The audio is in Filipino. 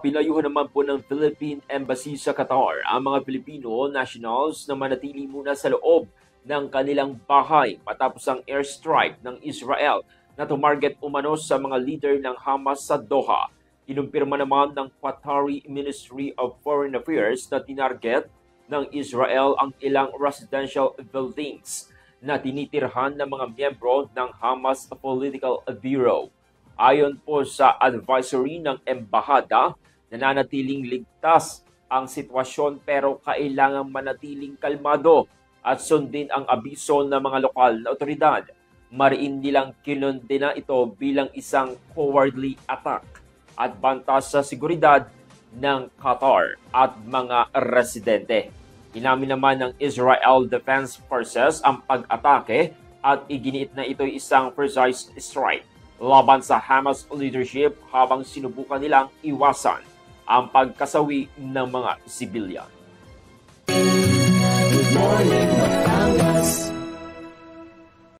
Pinayuhan naman po ng Philippine Embassy sa Qatar ang mga Filipino nationals na manatili muna sa loob ng kanilang bahay matapos ang airstrike ng Israel na tumarget umano sa mga leader ng Hamas sa Doha. Kinumpirma naman ng Qatari Ministry of Foreign Affairs na tinarget ng Israel ang ilang residential buildings na tinitirhan ng mga miyembro ng Hamas Political Bureau. Ayon po sa advisory ng embahada, nananatiling ligtas ang sitwasyon pero kailangang manatiling kalmado at sundin ang abiso ng mga lokal na otoridad. Mariin nilang kinondena ito bilang isang cowardly attack at banta sa seguridad ng Qatar at mga residente. Inamin naman ng Israel Defense Forces ang pag-atake at iginiit na ito'y isang precise strike laban sa Hamas leadership habang sinubukan nilang iwasan ang pagkasawi ng mga sibilyan.